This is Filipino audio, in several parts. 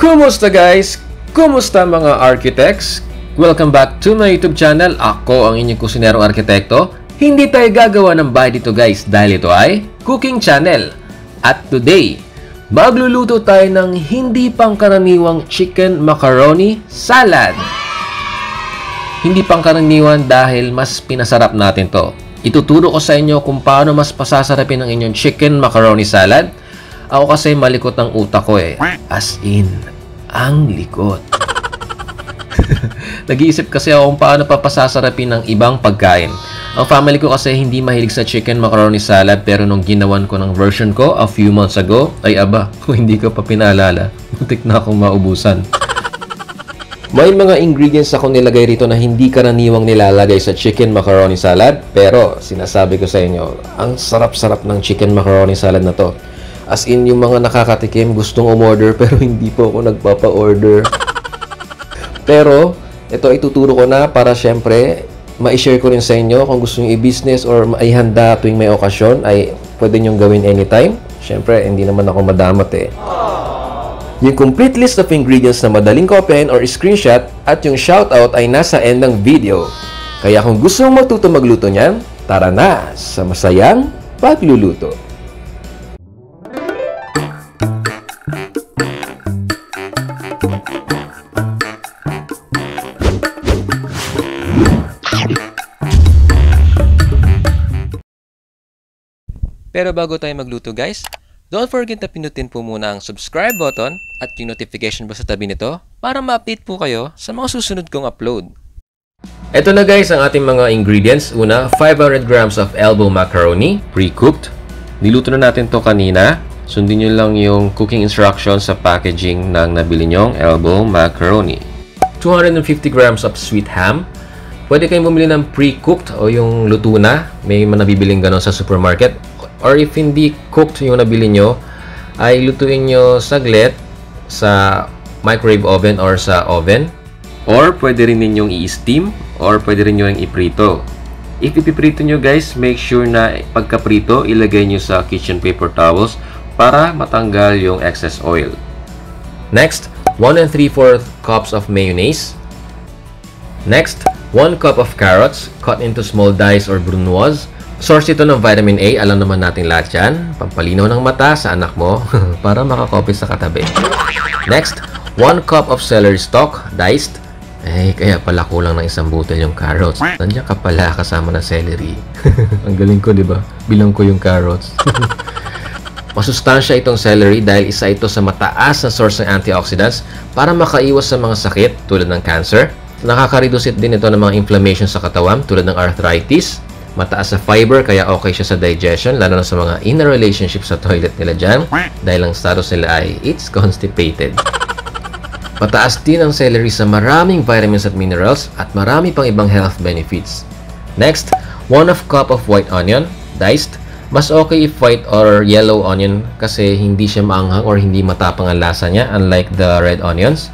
Kumusta guys? Kumusta mga architects? Welcome back to my YouTube channel. Ako ang inyong kusinerong arkitekto. Hindi tayo gagawa ng bahay dito guys dahil ito ay cooking channel. At today, magluluto tayo ng hindi pangkaraniwang chicken macaroni salad. Hindi pangkaraniwan dahil mas pinasarap natin to. Ituturo ko sa inyo kung paano mas pasasarapin ang inyong chicken macaroni salad. Ako kasi malikot ang utak ko eh. As in, ang likot. Nag-iisip kasi ako kung paano papasasarapin ng ibang pagkain. Ang family ko kasi hindi mahilig sa chicken macaroni salad, pero nung ginawan ko ng version ko a few months ago, ay aba, kung hindi ko pa pinaalala, muntik na akong maubusan. May mga ingredients ako nilagay rito na hindi karaniwang nilalagay sa chicken macaroni salad, pero sinasabi ko sa inyo, ang sarap-sarap ng chicken macaroni salad na to. As in, yung mga nakakatikim gustong umorder pero hindi po ako nagpapa-order. Pero, ito ituturo ko na para syempre, ma-share ko rin sa inyo kung gusto nyo i-business or maihanda tuwing may okasyon ay pwede nyong gawin anytime. Syempre, hindi naman ako madamat eh. Yung complete list of ingredients na madaling copyin or screenshot at yung shoutout ay nasa end ng video. Kaya kung gusto mong matuto magluto niyan, tara na sa masayang pagluluto. Pero bago tayo magluto guys, don't forget na pinutin po muna ang subscribe button at yung notification bell sa tabi nito para ma-update po kayo sa mga susunod kong upload. Ito na guys ang ating mga ingredients. Una, 500 grams of elbow macaroni, pre-cooked. Niluto na natin to kanina. Sundin nyo lang yung cooking instructions sa packaging ng nabili nyong elbow macaroni. 250 grams of sweet ham. Pwede kayong bumili ng pre-cooked o yung luto na. May manabibiling ganon sa supermarket. Or if hindi cooked yung nabili nyo, ay lutuin nyo saglit sa microwave oven or sa oven. Or pwede rin ninyong i-steam or pwede rin nyo yung iprito. If ipiprito nyo guys, make sure na pagkaprito, ilagay nyo sa kitchen paper towels para matanggal yung excess oil. Next, 1 3/4 cups of mayonnaise. Next, 1 cup of carrots cut into small dice or brunoise. Source ito ng vitamin A, alam naman natin lahat yan. Pampalinaw ng mata sa anak mo para makakopy sa katabi. Next, 1 cup of celery stalk, diced. Kaya pala kulang ng isang butil yung carrots. Nandiyan ka pala kasama ng celery. Ang galing ko, di ba? Bilang ko yung carrots. Masustansya itong celery dahil isa ito sa mataas na source ng antioxidants para makaiwas sa mga sakit tulad ng cancer. Nakaka-reduce din ito ng mga inflammation sa katawan tulad ng arthritis. Mataas sa fiber kaya okay siya sa digestion, lalo na sa mga in a relationship sa toilet nila dyan dahil ang status nila ay it's constipated. Mataas din ang celery sa maraming vitamins at minerals at marami pang ibang health benefits. Next, 1 cup of white onion, diced. Mas okay if white or yellow onion kasi hindi siya maanghang or hindi matapang ang lasa niya unlike the red onions.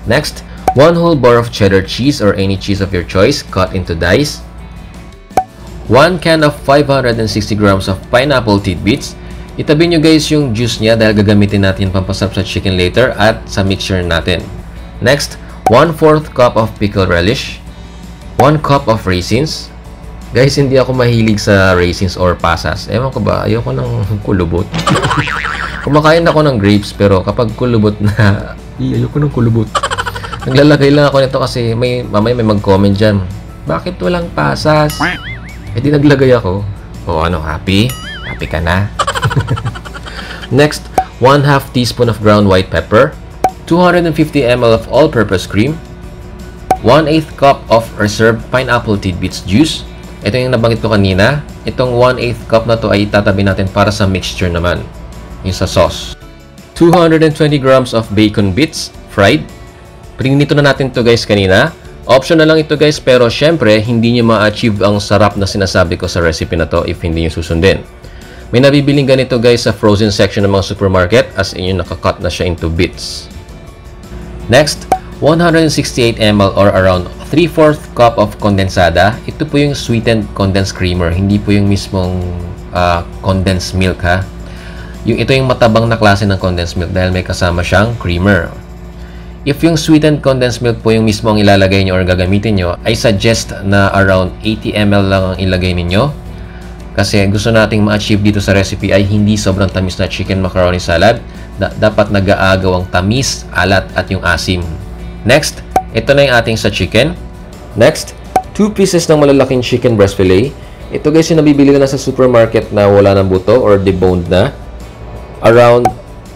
Next, 1 whole bar of cheddar cheese or any cheese of your choice cut into dice. 1 can of 560 grams of pineapple tidbits. Itabi nyo guys yung juice niya dahil gagamitin natin pampasarap sa chicken later at sa mixture natin. Next, 1/4 cup of pickled relish. 1 cup of raisins. Guys, hindi ako mahilig sa raisins or pasas. Ewan ko ba, ayoko ng kulubot. Kumakain ako ng grapes pero kapag kulubot na, ayoko ng kulubot. Naglalagay lang ako nito kasi mamaya may mag-comment dyan. Bakit walang pasas? Di naglagay ako. O ano, happy? Happy ka na? Next, 1/2 teaspoon of ground white pepper, 250 ml of all-purpose cream, 1/8 cup of reserved pineapple tidbits juice. Ito yung nabanggit ko kanina. Itong 1/8 cup na to ay itatabi natin para sa mixture naman. Yung sa sauce. 220 grams of bacon bits, fried. Prinito na natin to guys kanina. Option na lang ito guys, pero syempre hindi nyo ma-achieve ang sarap na sinasabi ko sa recipe na to if hindi nyo susundin. May nabibiling ganito guys sa frozen section ng mga supermarket as in yung nakakat na siya into bits. Next, 168 ml or around 3/4 cup of kondensada. Ito po yung sweetened condensed creamer, hindi po yung mismong condensed milk ha. Ito yung matabang na klase ng condensed milk dahil may kasama siyang creamer. If yung sweetened condensed milk po yung mismo ang ilalagay nyo or gagamitin nyo, I suggest na around 80 ml lang ang ilagay ninyo. Kasi gusto nating ma-achieve dito sa recipe ay hindi sobrang tamis na chicken macaroni salad. Dapat nag-aagaw ang tamis, alat at yung asim. Next, ito na yung ating sa chicken. Next, 2 pieces ng malalaking chicken breast fillet. Ito guys yung nabibili na sa supermarket na wala ng buto or deboned na. Around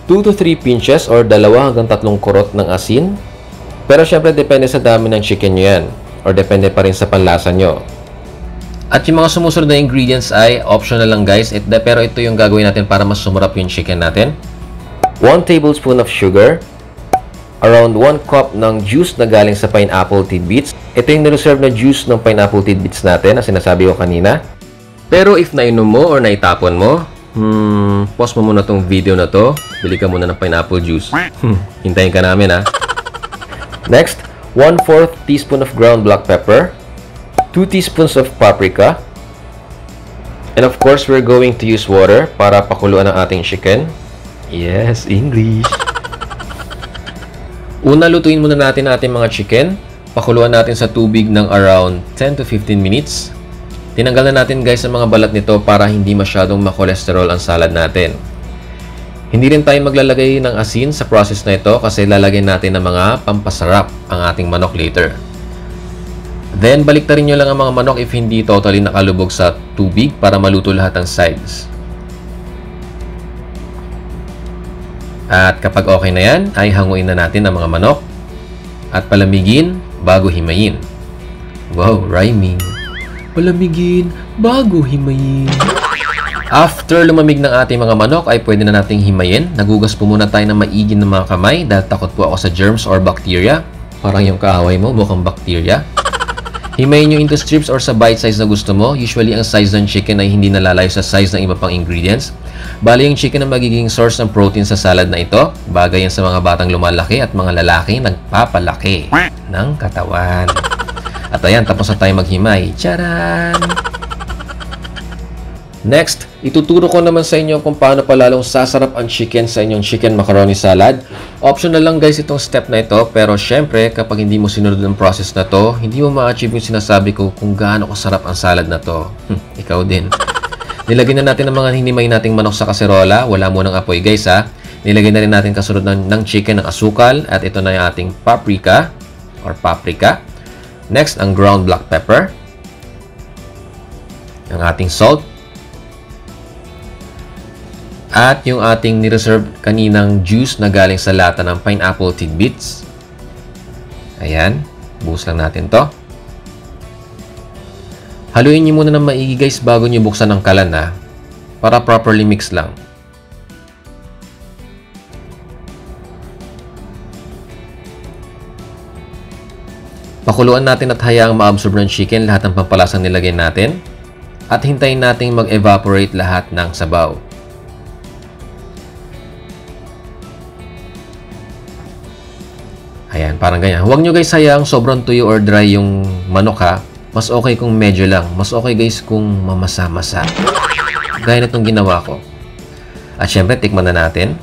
2 to 3 pinches or 2 hanggang 3 kurot ng asin. Pero syempre depende sa dami ng chicken nyo yan. Or depende pa rin sa panlasa nyo. At yung mga sumusunod na ingredients ay optional lang guys. Pero ito yung gagawin natin para mas sumarap yung chicken natin. 1 tablespoon of sugar. Around 1 cup ng juice na galing sa pineapple tidbits. Ito yung nireserve na juice ng pineapple tidbits natin na sinasabi ko kanina. Pero if nainom mo or naitapon mo, pause mo muna tong video na to. Bili ka muna ng pineapple juice. Hintayin ka namin ha. Next, 1/4 teaspoon of ground black pepper. 2 teaspoons of paprika. And of course, we're going to use water para pakuluan ang ating chicken. Yes, English. Una, lutuin muna natin ang ating mga chicken. Pakuluan natin sa tubig ng around 10 to 15 minutes. Tinanggal na natin guys ang mga balat nito para hindi masyadong makolesterol ang salad natin. Hindi rin tayo maglalagay ng asin sa process na ito kasi lalagyan natin ng mga pampasarap ang ating manok later. Then, baliktarin nyo lang ang mga manok if hindi totally nakalubog sa tubig para maluto lahat ng sides. At kapag okay na yan, ay hanguin na natin ang mga manok at palamigin bago himayin. Wow, rhyming. Palamigin bago himayin. After lumamig ng ating mga manok ay pwede na nating himayin. Nagugas po muna tayo ng maigi ng mga kamay dahil takot po ako sa germs or bacteria. Parang yung kaaway mo, mukhang bacteria. Himayin nyo into strips or sa bite size na gusto mo. Usually ang size ng chicken ay hindi nalalayo sa size ng iba pang ingredients. Bali yung chicken ang magiging source ng protein sa salad na ito. Bagay yan sa mga batang lumalaki at mga lalaking nagpapalaki ng katawan. At ayan, tapos na tayo maghimay. Charan! Next, ituturo ko naman sa inyo kung paano pa lalong sasarap ang chicken sa inyong chicken macaroni salad. Optional lang guys itong step na ito, pero syempre kapag hindi mo sinunod ang process na to, hindi mo ma-achieve yung sinasabi ko kung gaano kasarap ang salad na to. Ikaw din. Nilagyan na natin ang mga hinimay nating manok sa kaserola. Wala munang apoy guys ha. Nilagyan na rin natin kasunod ng chicken ng asukal at ito na yung ating paprika or paprika. Next, ang ground black pepper. Ang ating salt. At yung ating nireserve kaninang juice na galing sa lata ng pineapple tidbits. Ayan. Buhos lang natin to. Haluin nyo muna ng maigi guys bago nyo buksan ng kalan ha. Para properly mix lang. Pakuluan natin at hayaang ma-absorb ng chicken lahat ng pampalasang nilagay natin. At hintayin natin mag-evaporate lahat ng sabaw. Ayan, parang ganyan. Huwag nyo guys hayaang sobrang tuyo or dry yung manok ha. Mas okay kung medyo lang. Mas okay guys kung mamasa-masa. Gaya na itong ginawa ko. At syempre, tikman na natin.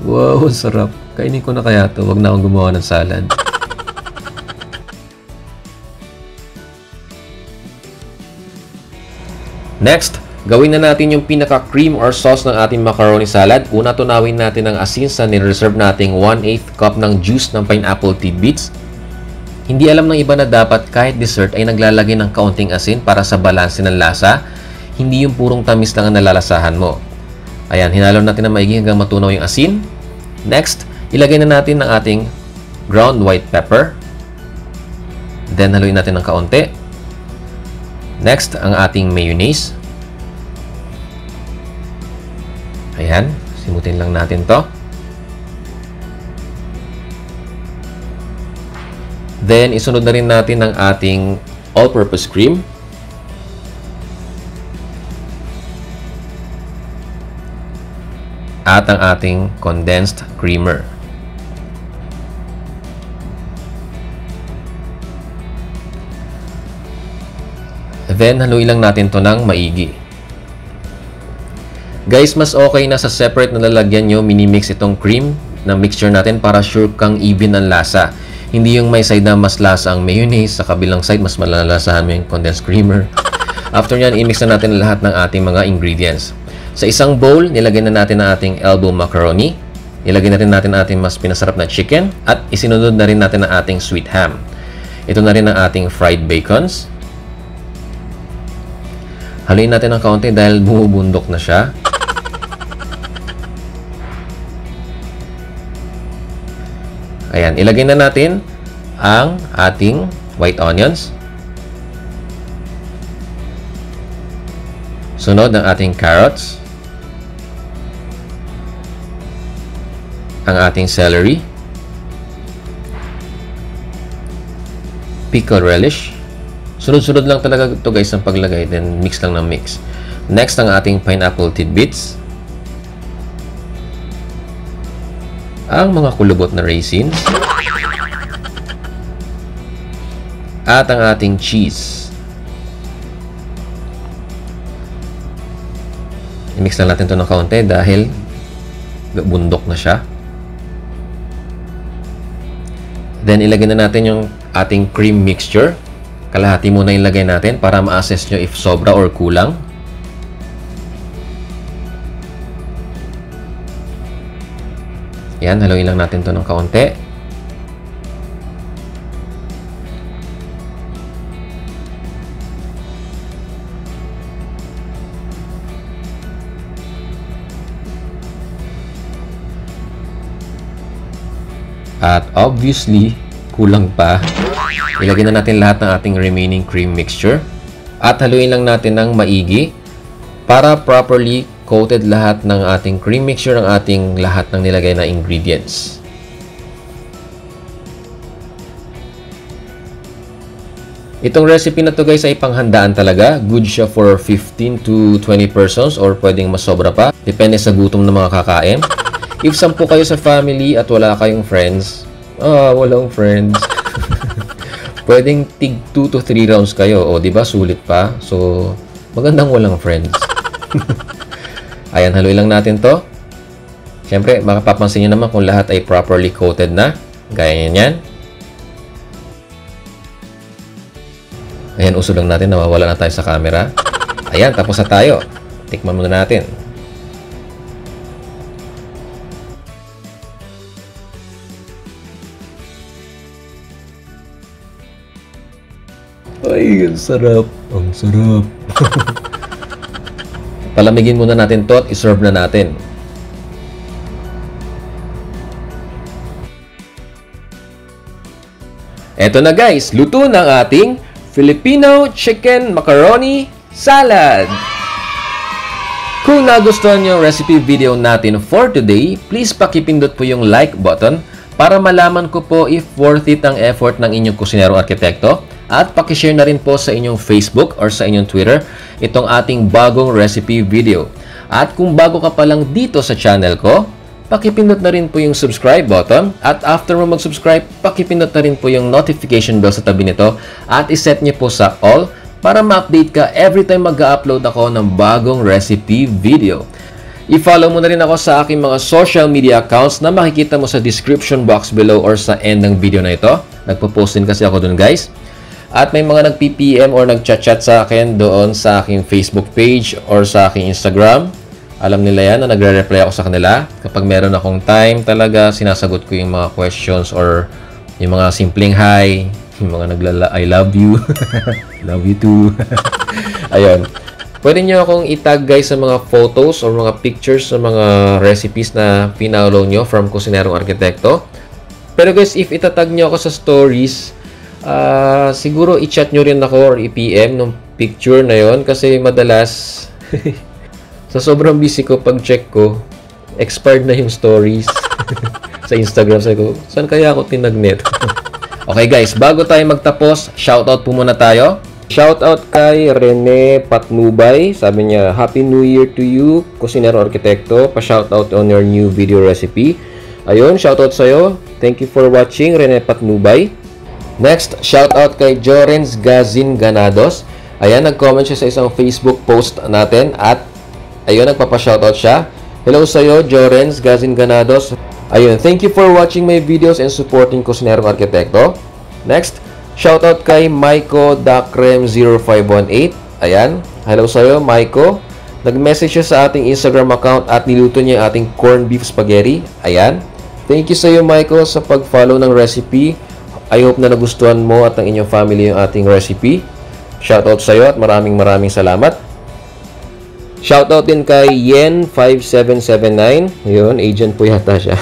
Wow, sarap. Kainin ko na kaya ito. Huwag na akong gumawa ng salad. Next, gawin na natin yung pinaka-cream or sauce ng ating macaroni salad. Una, tunawin natin ang asin sa nireserve nating 1/8 cup ng juice ng pineapple tidbits. Hindi alam ng iba na dapat kahit dessert ay naglalagay ng kaunting asin para sa balanse ng lasa. Hindi yung purong tamis lang ang nalalasahan mo. Ayan, hinalo natin na maigi hanggang matunaw yung asin. Next, ilagay na natin ang ating ground white pepper. Then, haluin natin ng kaunti. Next, ang ating mayonnaise. Ayan, simutin lang natin to. Then, isunod na rin natin ang ating all-purpose cream. At ang ating condensed creamer. Then, haluin lang natin to ng maigi. Guys, mas okay na sa separate na lalagyan nyo minimix itong cream ng mixture natin para sure kang even ang lasa. Hindi yung may side na mas lasa ang mayonnaise, sa kabilang side mas malalasahan mo yung condensed creamer. After nyan, i-mix na natin lahat ng ating mga ingredients. Sa isang bowl, nilagay na natin ang ating elbow macaroni. Nilagay na rin natin ang ating mas pinasarap na chicken. At isinunod na rin natin ang ating sweet ham. Ito na rin ang ating fried bacons. Haluin natin ng kaunti dahil bumubundok na siya. Ayan, ilagay na natin ang ating white onions. Sunod ang ating carrots. Ang ating celery. Pickled relish. Sunod-sunod lang talaga ito guys ang paglagay. Then mix lang ng mix. Next ang ating pineapple tidbits. Ang mga kulubot na raisins. At ang ating cheese. I-mix lang natin ito ng kaunti dahil bundok na siya. Then ilagay na natin yung ating cream mixture. Kalahati muna ilagay natin para ma-assess nyo if sobra or kulang. Yan, haluin lang natin ito ng kaunti. At obviously, kulang pa. Ilagay na natin lahat ng ating remaining cream mixture. At haluin lang natin ng maigi para properly coated lahat ng ating cream mixture ng ating lahat ng nilagay na ingredients. Itong recipe na to guys ay panghandaan talaga. Good siya for 15 to 20 persons or pwedeng mas sobra pa. Depende sa gutom ng mga kakain. If 10 kayo sa family at wala kayong friends, walang friends. Pwedeng tig 2 to 3 rounds kayo. O, diba? Sulit pa. So, magandang walang friends. Ayan, haluin lang natin to. Siyempre, makapapansin nyo naman kung lahat ay properly coated na. Gaya yan. Ayan, uso lang natin. Nawawala na tayo sa camera. Ayan, tapos na tayo. Tikman muna natin. Ay, ang sarap. Ang sarap. Palamigin muna natin to at iserve na natin. Eto na guys, luto ng ating Filipino Chicken Macaroni Salad. Kung nagustuhan niyo ang recipe video natin for today, please pakipindot po yung like button para malaman ko po if worth it ang effort ng inyong kusinerong arkitekto. At pakishare na rin po sa inyong Facebook or sa inyong Twitter itong ating bagong recipe video. At kung bago ka pa lang dito sa channel ko, pakipindot na rin po yung subscribe button. At after mo mag-subscribe, pakipindot na rin po yung notification bell sa tabi nito. At iset niyo po sa all para ma-update ka every time mag-upload ako ng bagong recipe video. I-follow mo na rin ako sa aking mga social media accounts na makikita mo sa description box below or sa end ng video na ito. Nagpo-post din kasi ako dun guys. At may mga nag-PPM or nag-chat-chat sa akin doon sa aking Facebook page or sa aking Instagram. Alam nila yan na nagre-reply ako sa kanila. Kapag meron akong time talaga, sinasagot ko yung mga questions or yung mga simpleng hi, yung mga naglala, I love you. Love you too. Ayun. Pwede nyo akong itag guys sa mga photos or mga pictures sa mga recipes na pinaulo nyo from Kusinerong Arkitekto. Pero guys, if itatag nyo ako sa stories, siguro i-chat nyo rin ako or i-PM ng picture na yon kasi madalas sa sobrang busy ko pag-check ko expired na yung stories sa Instagram. Sabi ko, saan kaya ako tinagnet? Okay guys, bago tayo magtapos, shoutout po muna tayo. Shoutout kay Rene Patnubay. Sabi niya, Happy New Year to you, Kusinero Arkitekto. Pa-shoutout on your new video recipe. Ayun, shoutout sa'yo. Thank you for watching, Rene Patnubay. Next, shoutout kay Jorens Gazin Ganados. Ayan, nag-comment siya sa isang Facebook post natin at ayun, nagpapa-shoutout siya. Hello sa'yo, Jorens Gazin Ganados. Ayun, thank you for watching my videos and supporting Kusinerong Arkitekto. Next, shoutout kay Maiko Dakrem0518. Ayan, hello sa'yo, Maiko. Nag-message siya sa ating Instagram account at niluto niya ating corned beef spaghetti. Ayan, thank you sa'yo, Maiko, sa pag-follow ng recipe. I hope na nagustuhan mo at ng inyong family yung ating recipe. Shoutout sa'yo at maraming salamat. Shoutout din kay Yen5779. Yun, agent po yata siya.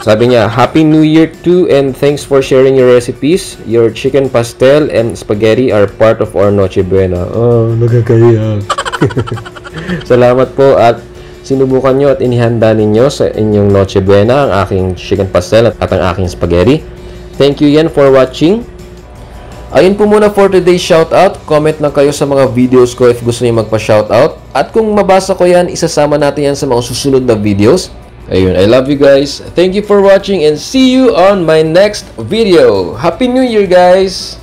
Sabi niya, Happy New Year too and thanks for sharing your recipes. Your chicken pastel and spaghetti are part of our Noche Buena. Oh, nagkakaya. Salamat po at sinubukan nyo at inihanda ninyo sa inyong Noche Buena ang aking chicken pastel at ang aking spaghetti. Thank you Yen for watching. Ayun po muna for today's shoutout. Comment lang kayo sa mga videos ko if gusto niyo magpa-shoutout. At kung mabasa ko yan, isasama natin yan sa mga susunod na videos. Ayun, I love you guys. Thank you for watching and see you on my next video. Happy New Year, guys!